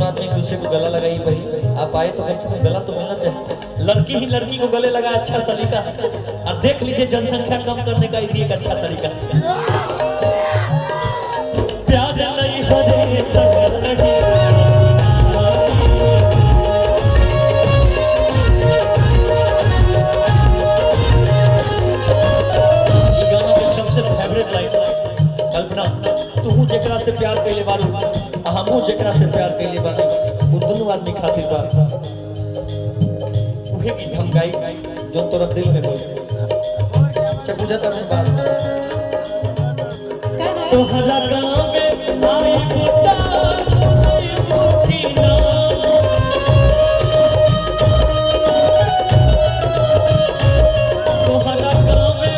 दोनों आदमी एक दूसरे को गला लगाई भाई, आप आए तो कम से कम गला तो मिलना चाहिए। लड़की ही लड़की को गले लगा अच्छा सलीका। और देख लीजिए जनसंख्या कम करने का भी एक अच्छा तरीका। प्यार नहीं हरे तक रही कल्पना, तू जेकरा से प्यार कैले बारू हमहू जेकरा से प्यार कैले बानी, वो दोनों आदमी खातिर बा उहे गीत हम गाई जो तोरा दिल में बोल। अच्छा बुझा था बात तो हला गांव में आई बुता आई बुती ना तो हला गांव में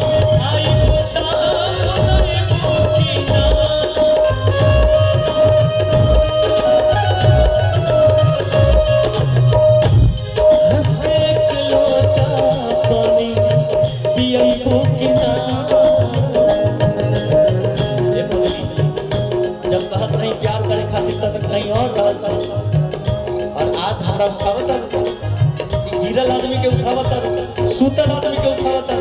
आई बुता आई बुती ना हंस के एक लोटा पानी पियई को किना। जब कहत नहीं प्यार करे खातिर तब कहीं और कहता, और आज हमरा उठावता गिरल आदमी के उठावता, सुतल आदमी के उठावता।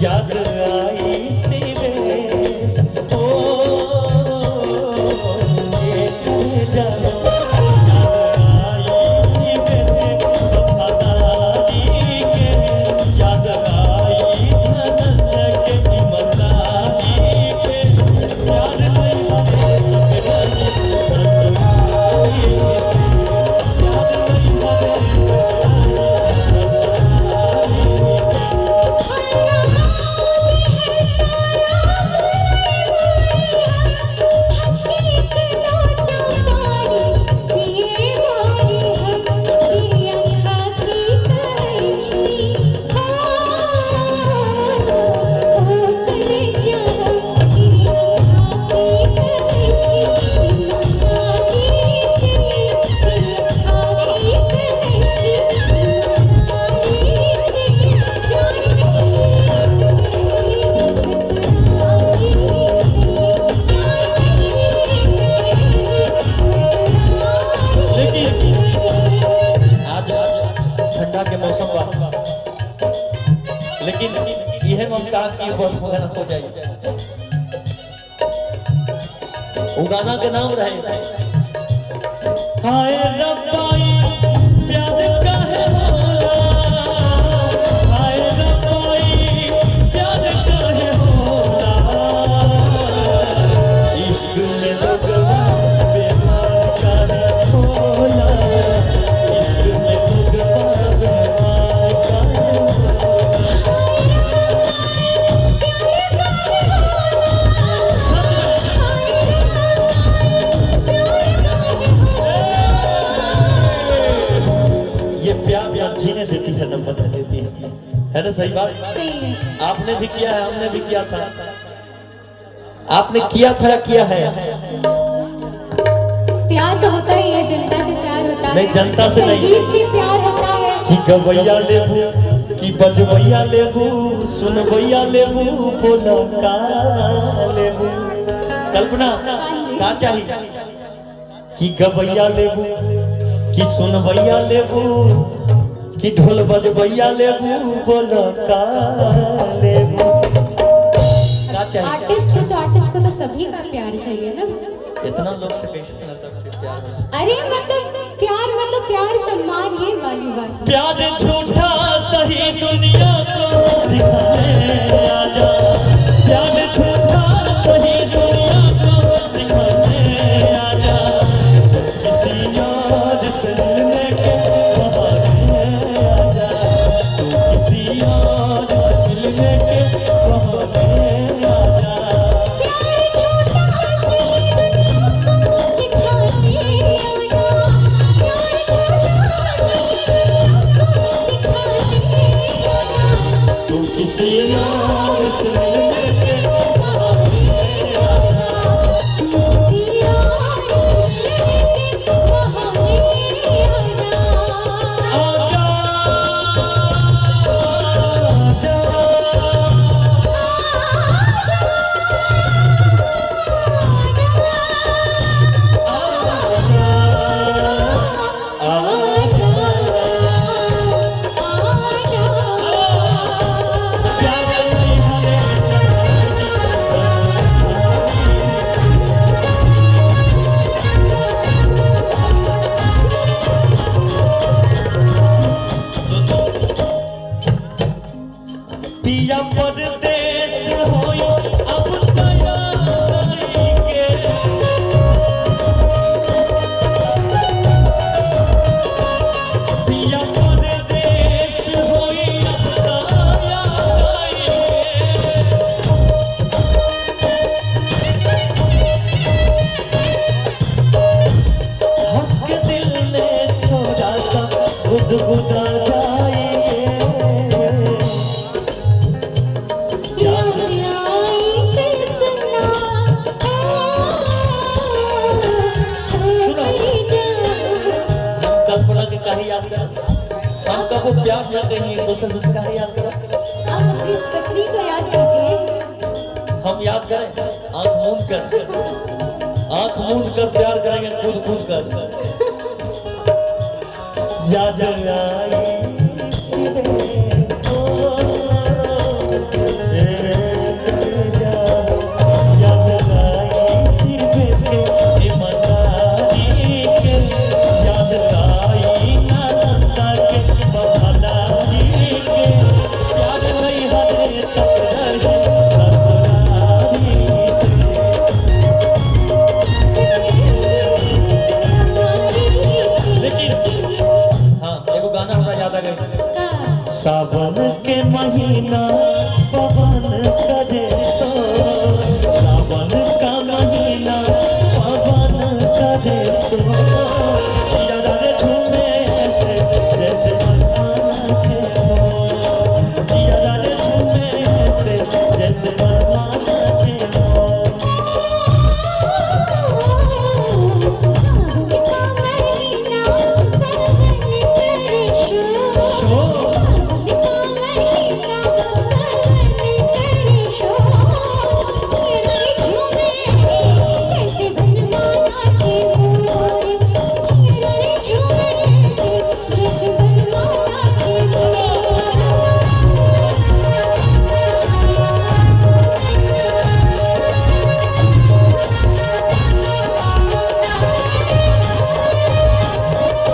याद आई सी बेस ओ ये जानो, याद आई सी बेस वफादारी के, याद आई धनंजय के ईमानदारी के। प्यार लेकिन यह ममता की बहुत हो जाए। वो गाना के नाम रहे हाय रब्बाई प्यार काहे होला, हाय रब्बाई प्यार काहे होला, इश्क में लगवा बेमार काहे होला, इश्क में लगवा बेमार काहे होला। जीने देती है, दम बनने देती है ना? सही बात, सही है। आपने भी किया है, हमने भी किया था। आपने किया था या किया है? प्यार तो होता ही है, जनता से प्यार होता है। नहीं, जनता से नहीं, संगीत से प्यार होता है। कि गवैया लेबू कि बजवैया लेबू, सुनवैया लेबू, बोला का लेबू। कल्पना का चाहिए कि गवैया लेबू कि सुनवैया लेबू कि ढोल बजवैया लेबू, बोलो का लेबू। आर्टिस्ट हो तो आर्टिस्ट को तो सभी का प्यार चाहिए ना। इतना लोग से कैसे प्यार? अरे मतलब प्यार सम्मान ये वाली बात। प्यार झूठा सही दुनिया को दिखाने आजा, प्यार झूठा सही दुनिया को दिखाने आजा, किसी याद से मिलने के गुदगुदा जाएंगे याद आई कितना हम कल्पना के काहे याद करते हम कबो प्यार करते हैं एक दूसरे से काहे याद करते आप अपनी पत्नी को याद कीजिए। हम याद करें आंख मूंद कर प्यार करेंगे कूद कूद कर याद आई सावन के महीना पवन करे सो सावन का महीना पवन करे सो जिया रे झूमे ऐसे जैसे मनमाना छे जिया रे झूमे ऐसे जैसे मनमाना छे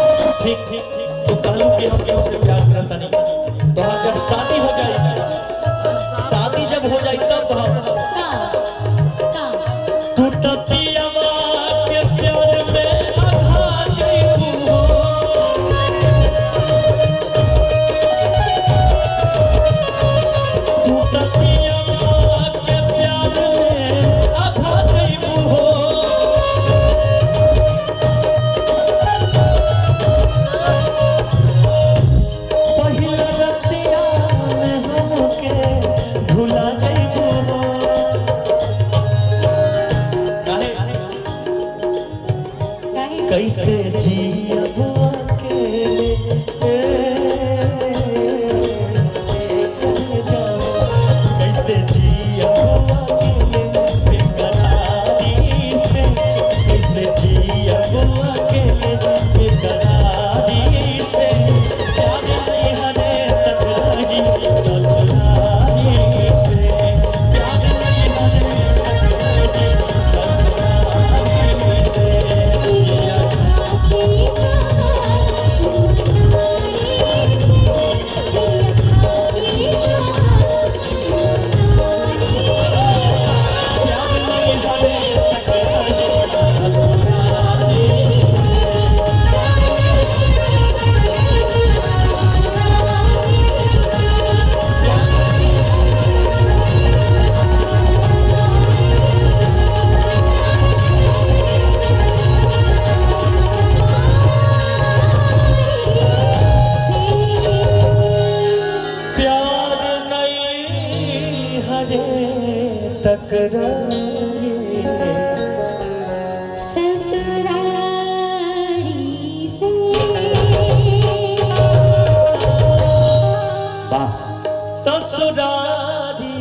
तो कहलू कि हम केहू से प्यार करता नहीं तो हम जब शादी हो जाएगी शादी जब हो जाए तब हम तू तपियावा के प्यार में आधा जइबू तू तपियावा के प्यार में आधा जइबू भुला जाइबू कैसे जियब अकेले कैसे जियब अकेले बेकरारी से कैसे जियब अकेले बेकरारी से प्यार नहीं हरे तक रही ससुरारी से प्यार नहीं हरे तक रही ससुरारी से ससुरारी से ससुरारी